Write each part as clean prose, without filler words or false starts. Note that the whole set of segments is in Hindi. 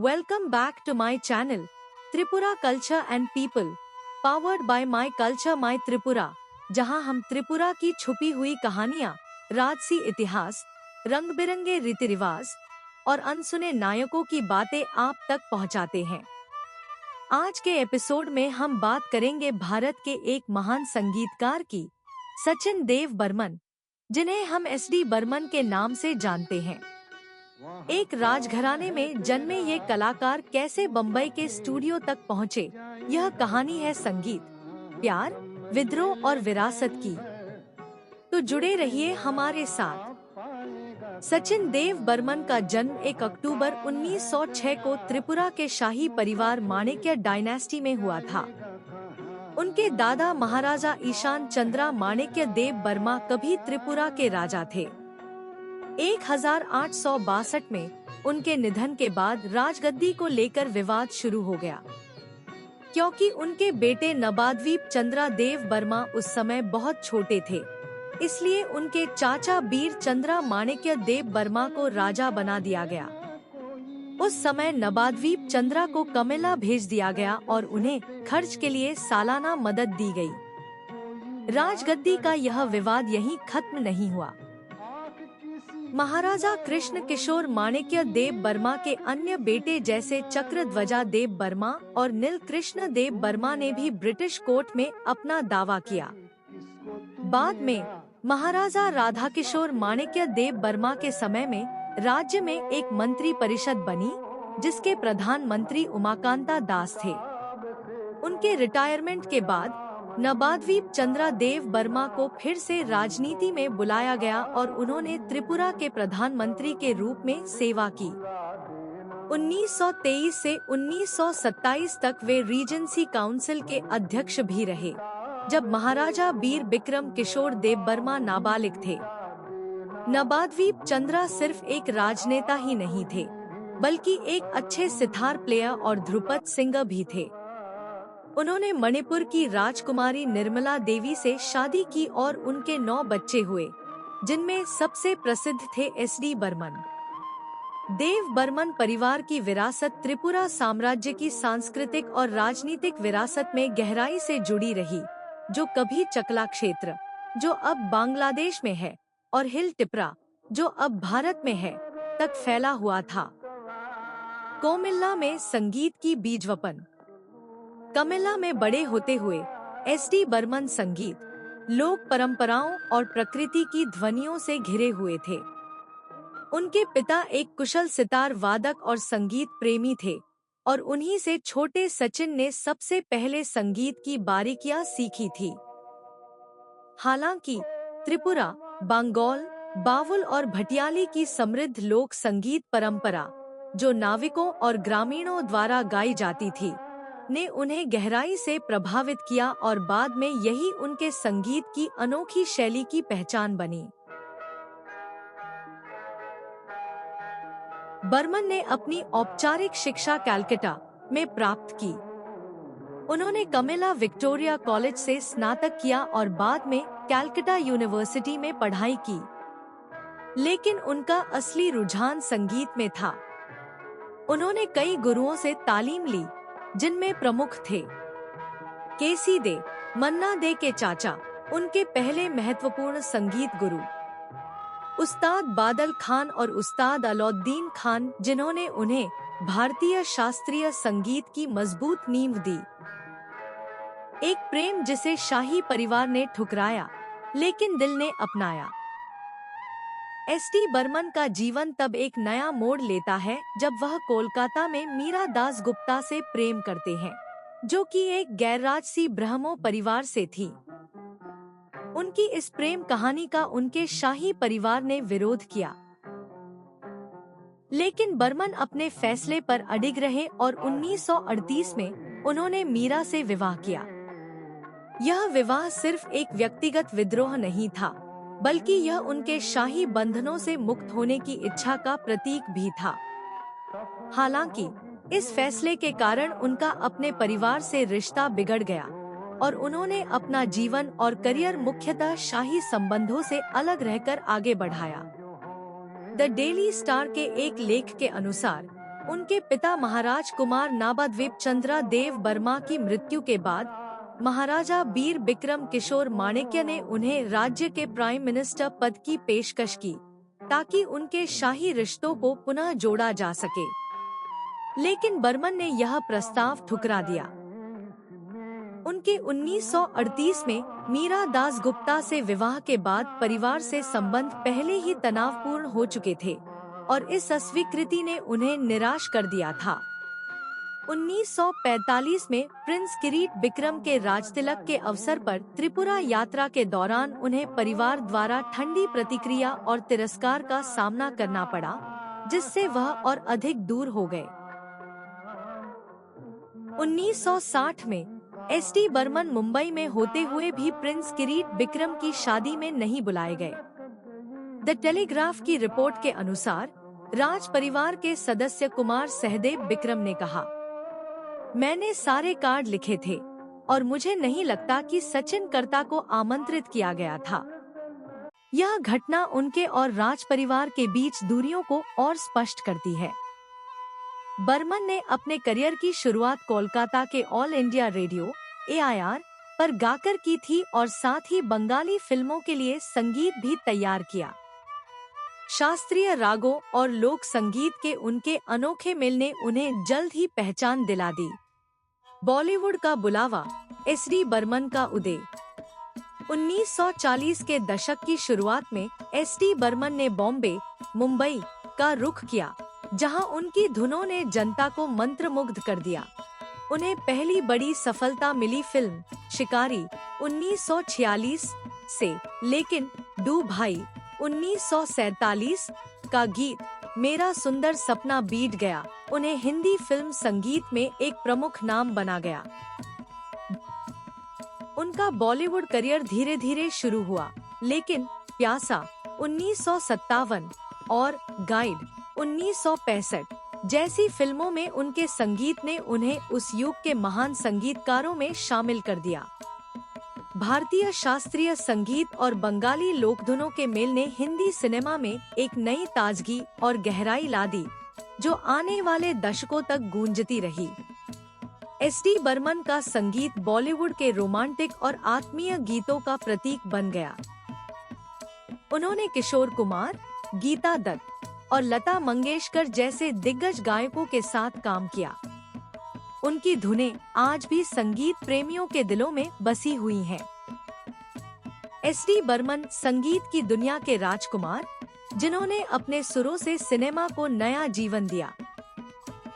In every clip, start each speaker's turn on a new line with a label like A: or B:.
A: Welcome back to my channel, Tripura Culture and People, powered by My Culture My Tripura, जहां हम त्रिपुरा की छुपी हुई कहानियां, राजसी इतिहास, रंग बिरंगे रीति रिवाज और अनसुने नायकों की बातें आप तक पहुंचाते हैं। आज के एपिसोड में हम बात करेंगे भारत के एक महान संगीतकार की, सचिन देव बर्मन, जिन्हें हम एसडी बर्मन के नाम से जानते हैं। एक राजघराने में जन्मे ये कलाकार कैसे बम्बई के स्टूडियो तक पहुँचे, यह कहानी है संगीत, प्यार, विद्रोह और विरासत की। तो जुड़े रहिए हमारे साथ। सचिन देव बर्मन का जन्म 1 अक्टूबर 1906 को त्रिपुरा के शाही परिवार माणिक्य डायनेस्टी में हुआ था। उनके दादा महाराजा ईशान चंद्रा माणिक्य देव बर्मा कभी त्रिपुरा के राजा थे। 1862 में उनके निधन के बाद राजगद्दी को लेकर विवाद शुरू हो गया, क्योंकि उनके बेटे नबाद्वीप चंद्रा देव बर्मा उस समय बहुत छोटे थे। इसलिए उनके चाचा बीर चंद्रा माणिक्य देव बर्मा को राजा बना दिया गया। उस समय नबाद्वीप चंद्रा को कमेला भेज दिया गया और उन्हें खर्च के लिए सालाना मदद दी गई। राजगद्दी का यह विवाद यहीं खत्म नहीं हुआ। महाराजा कृष्ण किशोर माणिक्य देव बर्मा के अन्य बेटे जैसे चक्रध्वजा देव बर्मा और नील कृष्ण देव बर्मा ने भी ब्रिटिश कोर्ट में अपना दावा किया। बाद में महाराजा राधा किशोर माणिक्य देव बर्मा के समय में राज्य में एक मंत्री परिषद बनी, जिसके प्रधानमंत्री उमाकांता दास थे। उनके रिटायरमेंट के बाद नबाद्वीप चंद्रा देव बर्मा को फिर से राजनीति में बुलाया गया और उन्होंने त्रिपुरा के प्रधानमंत्री के रूप में सेवा की। 1923 से 1927 तक वे रीजेंसी काउंसिल के अध्यक्ष भी रहे, जब महाराजा बीर बिक्रम किशोर देव बर्मा नाबालिग थे। नबाद्वीप चंद्रा सिर्फ एक राजनेता ही नहीं थे, बल्कि एक अच्छे सितार प्लेयर और ध्रुपद सिंगर भी थे। उन्होंने मणिपुर की राजकुमारी निर्मला देवी से शादी की और उनके 9 बच्चे हुए, जिनमें सबसे प्रसिद्ध थे एसडी बर्मन। देव बर्मन परिवार की विरासत त्रिपुरा साम्राज्य की सांस्कृतिक और राजनीतिक विरासत में गहराई से जुड़ी रही, जो कभी चकला क्षेत्र, जो अब बांग्लादेश में है, और हिल टिपरा, जो अब भारत में है, तक फैला हुआ था। कोमिल्ला में संगीत की बीजवपन। कमेला में बड़े होते हुए एसडी बर्मन संगीत, लोक परंपराओं और प्रकृति की ध्वनियों से घिरे हुए थे। उनके पिता एक कुशल सितार वादक और संगीत प्रेमी थे, और उन्हीं से छोटे सचिन ने सबसे पहले संगीत की बारीकियां सीखी थी। हालांकि त्रिपुरा, बंगाल, बावुल और भटियाली की समृद्ध लोक संगीत परंपरा, जो नाविकों और ग्रामीणों द्वारा गाई जाती थी, ने उन्हें गहराई से प्रभावित किया और बाद में यही उनके संगीत की अनोखी शैली की पहचान बनी। बर्मन ने अपनी औपचारिक शिक्षा कलकत्ता में प्राप्त की। उन्होंने कमेला विक्टोरिया कॉलेज से स्नातक किया और बाद में कलकत्ता यूनिवर्सिटी में पढ़ाई की। लेकिन उनका असली रुझान संगीत में था। उन्होंने कई गुरुओं से तालीम ली, जिनमें प्रमुख थे केसी दे, मन्ना दे के चाचा, उनके पहले महत्वपूर्ण संगीत गुरु, उस्ताद बादल खान और उस्ताद अलाउद्दीन खान, जिन्होंने उन्हें भारतीय शास्त्रीय संगीत की मजबूत नींव दी। एक प्रेम जिसे शाही परिवार ने ठुकराया, लेकिन दिल ने अपनाया। एसडी बर्मन का जीवन तब एक नया मोड़ लेता है जब वह कोलकाता में मीरा दास गुप्ता से प्रेम करते हैं, जो कि एक गैरराजसी ब्राह्मण परिवार से थी। उनकी इस प्रेम कहानी का उनके शाही परिवार ने विरोध किया, लेकिन बर्मन अपने फैसले पर अडिग रहे और 1938 में उन्होंने मीरा से विवाह किया। यह विवाह सिर्फ एक व्यक्तिगत विद्रोह नहीं था, बल्कि यह उनके शाही बंधनों से मुक्त होने की इच्छा का प्रतीक भी था। हालांकि इस फैसले के कारण उनका अपने परिवार से रिश्ता बिगड़ गया और उन्होंने अपना जीवन और करियर मुख्यतः शाही संबंधों से अलग रहकर आगे बढ़ाया। द डेली स्टार के एक लेख के अनुसार उनके पिता महाराज कुमार नाबाद्वीप चंद्रा देव बर्मा की मृत्यु के बाद महाराजा बीर बिक्रम किशोर माणिक्य ने उन्हें राज्य के प्राइम मिनिस्टर पद की पेशकश की, ताकि उनके शाही रिश्तों को पुनः जोड़ा जा सके। लेकिन बर्मन ने यह प्रस्ताव ठुकरा दिया। उनके 1938 में मीरा दास गुप्ता से विवाह के बाद परिवार से संबंध पहले ही तनावपूर्ण हो चुके थे और इस अस्वीकृति ने उन्हें निराश कर दिया था। 1945 में प्रिंस किरीट बिक्रम के राजतिलक के अवसर पर त्रिपुरा यात्रा के दौरान उन्हें परिवार द्वारा ठंडी प्रतिक्रिया और तिरस्कार का सामना करना पड़ा, जिससे वह और अधिक दूर हो गए। 1960 में एस.डी. बर्मन मुंबई में होते हुए भी प्रिंस किरीट बिक्रम की शादी में नहीं बुलाए गए। द टेलीग्राफ की रिपोर्ट के अनुसार राज परिवार के सदस्य कुमार सहदेव बिक्रम ने कहा, मैंने सारे कार्ड लिखे थे और मुझे नहीं लगता कि सचिन कर्ता को आमंत्रित किया गया था। यह घटना उनके और राज परिवार के बीच दूरियों को और स्पष्ट करती है। बर्मन ने अपने करियर की शुरुआत कोलकाता के ऑल इंडिया रेडियो (AIR) पर गाकर की थी और साथ ही बंगाली फिल्मों के लिए संगीत भी तैयार किया। शास्त्रीय रागों और लोक संगीत के उनके अनोखे मेल ने उन्हें जल्द ही पहचान दिला दी। बॉलीवुड का बुलावा, एस.डी. बर्मन का उदय। 1940 के दशक की शुरुआत में एस.डी. बर्मन ने बॉम्बे, मुंबई का रुख किया, जहां उनकी धुनों ने जनता को मंत्रमुग्ध कर दिया। उन्हें पहली बड़ी सफलता मिली फिल्म शिकारी 1946 से, लेकिन डू भाई 1947 का गीत मेरा सुंदर सपना बीत गया उन्हें हिंदी फिल्म संगीत में एक प्रमुख नाम बना गया। उनका बॉलीवुड करियर धीरे धीरे शुरू हुआ, लेकिन प्यासा 1957 और गाइड 1965 जैसी फिल्मों में उनके संगीत ने उन्हें उस युग के महान संगीतकारों में शामिल कर दिया। भारतीय शास्त्रीय संगीत और बंगाली लोकधुनों के मेल ने हिंदी सिनेमा में एक नई ताजगी और गहराई ला दी, जो आने वाले दशकों तक गूंजती रही। एस.डी. बर्मन का संगीत बॉलीवुड के रोमांटिक और आत्मीय गीतों का प्रतीक बन गया। उन्होंने किशोर कुमार, गीता दत्त और लता मंगेशकर जैसे दिग्गज गायकों के साथ काम किया। उनकी धुनें आज भी संगीत प्रेमियों के दिलों में बसी हुई हैं। एस.डी. बर्मन संगीत की दुनिया के राजकुमार, जिन्होंने अपने सुरों से सिनेमा को नया जीवन दिया।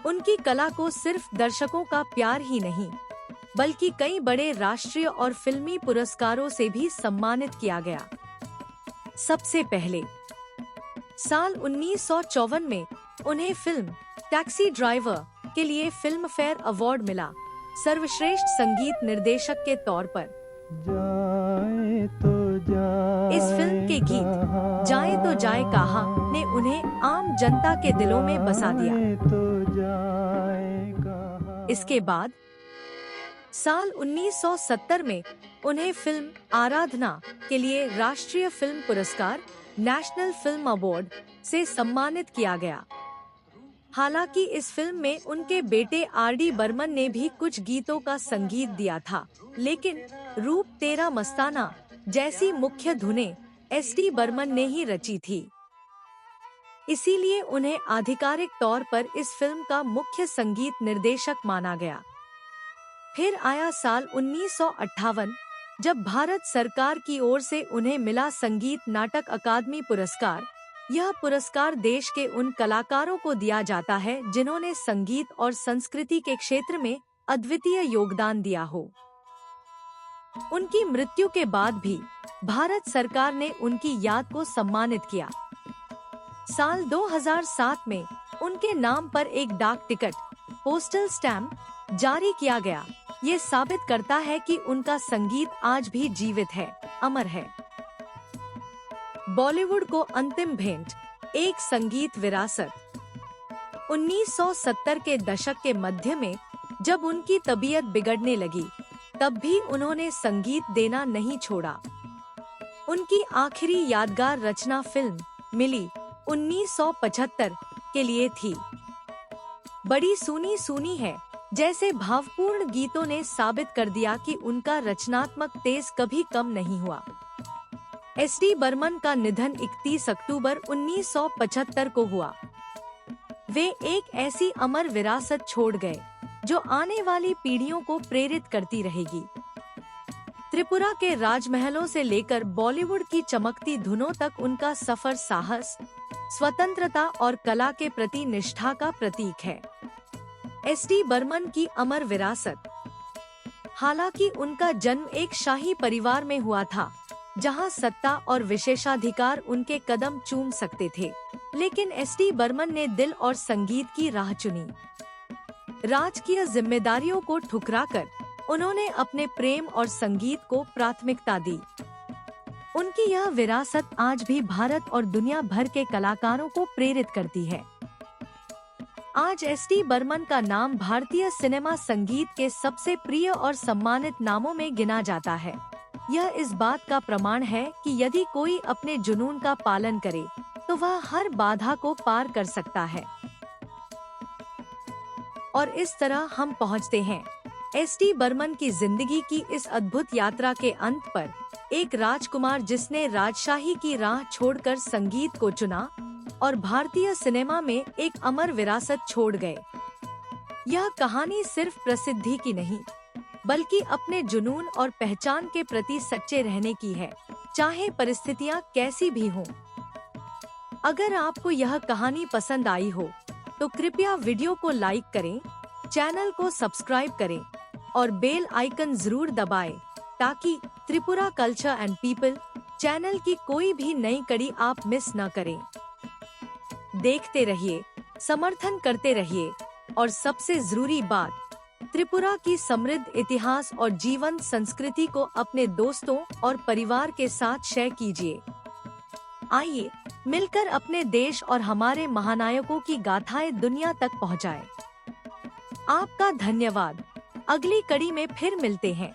A: उनकी कला को सिर्फ दर्शकों का प्यार ही नहीं, बल्कि कई बड़े राष्ट्रीय और फिल्मी पुरस्कारों से भी सम्मानित किया गया। सबसे पहले साल 1954 में उन्हें फिल्म टैक्सी ड्राइवर के लिए फिल्म फेयर अवार्ड मिला, सर्वश्रेष्ठ संगीत निर्देशक के तौर पर। इस फिल्म के गीत जाए तो जाए कहाँ ने उन्हें आम जनता के दिलों में बसा दिया। इसके बाद साल 1970 में उन्हें फिल्म आराधना के लिए राष्ट्रीय फिल्म पुरस्कार नेशनल फिल्म अवार्ड से सम्मानित किया गया। हालांकि इस फिल्म में उनके बेटे आर.डी. बर्मन ने भी कुछ गीतों का संगीत दिया था, लेकिन रूप तेरा मस्ताना जैसी मुख्य धुनें एस.डी. बर्मन ने ही रची थी। इसीलिए उन्हें आधिकारिक तौर पर इस फिल्म का मुख्य संगीत निर्देशक माना गया। फिर आया साल 1958, जब भारत सरकार की ओर से उन्हें मिला संगीत नाटक अकादमी पुरस्कार। यह पुरस्कार देश के उन कलाकारों को दिया जाता है जिन्होंने संगीत और संस्कृति के क्षेत्र में अद्वितीय योगदान दिया हो। उनकी मृत्यु के बाद भी भारत सरकार ने उनकी याद को सम्मानित किया। साल 2007 में उनके नाम पर एक डाक टिकट, पोस्टल स्टैम्प जारी किया गया। ये साबित करता है कि उनका संगीत आज भी जीवित है, अमर है। बॉलीवुड को अंतिम भेंट, एक संगीत विरासत। 1970 के दशक के मध्य में जब उनकी तबीयत बिगड़ने लगी, तब भी उन्होंने संगीत देना नहीं छोड़ा। उनकी आखिरी यादगार रचना फिल्म मिली 1975 के लिए थी। बड़ी सूनी सूनी है जैसे भावपूर्ण गीतों ने साबित कर दिया कि उनका रचनात्मक तेज कभी कम नहीं हुआ। एस.डी. बर्मन का निधन 31 अक्टूबर 1975 को हुआ। वे एक ऐसी अमर विरासत छोड़ गए जो आने वाली पीढ़ियों को प्रेरित करती रहेगी। त्रिपुरा के राजमहलों से लेकर बॉलीवुड की चमकती धुनों तक उनका सफर साहस, स्वतंत्रता और कला के प्रति निष्ठा का प्रतीक है। एस.डी. बर्मन की अमर विरासत। हालांकि उनका जन्म एक शाही परिवार में हुआ था, जहां सत्ता और विशेषाधिकार उनके कदम चूम सकते थे, लेकिन एस.डी. बर्मन ने दिल और संगीत की राह चुनी। राजकीय जिम्मेदारियों को ठुकराकर उन्होंने अपने प्रेम और संगीत को प्राथमिकता दी। उनकी यह विरासत आज भी भारत और दुनिया भर के कलाकारों को प्रेरित करती है। आज एस.डी. बर्मन का नाम भारतीय सिनेमा संगीत के सबसे प्रिय और सम्मानित नामों में गिना जाता है। यह इस बात का प्रमाण है कि यदि कोई अपने जुनून का पालन करे तो वह हर बाधा को पार कर सकता है। और इस तरह हम पहुंचते हैं एस.डी. बर्मन की जिंदगी की इस अद्भुत यात्रा के अंत पर, एक राजकुमार जिसने राजशाही की राह छोड़कर संगीत को चुना और भारतीय सिनेमा में एक अमर विरासत छोड़ गए। यह कहानी सिर्फ प्रसिद्धि की नहीं, बल्कि अपने जुनून और पहचान के प्रति सच्चे रहने की है, चाहे परिस्थितियां कैसी भी हों। अगर आपको यह कहानी पसंद आई हो, तो कृपया वीडियो को लाइक करें, चैनल को सब्सक्राइब करें और बेल आइकन जरूर दबाएं, ताकि Tripura culture and people channel की कोई भी नई कड़ी आप मिस न करें। देखते रहिए, समर्थन करते रहिए और सबसे जरूरी बात, त्रिपुरा की समृद्ध इतिहास और जीवंत संस्कृति को अपने दोस्तों और परिवार के साथ शेयर कीजिए। आइए मिलकर अपने देश और हमारे महानायकों की गाथाएं दुनिया तक पहुंचाएं। आपका धन्यवाद। अगली कड़ी में फिर मिलते हैं।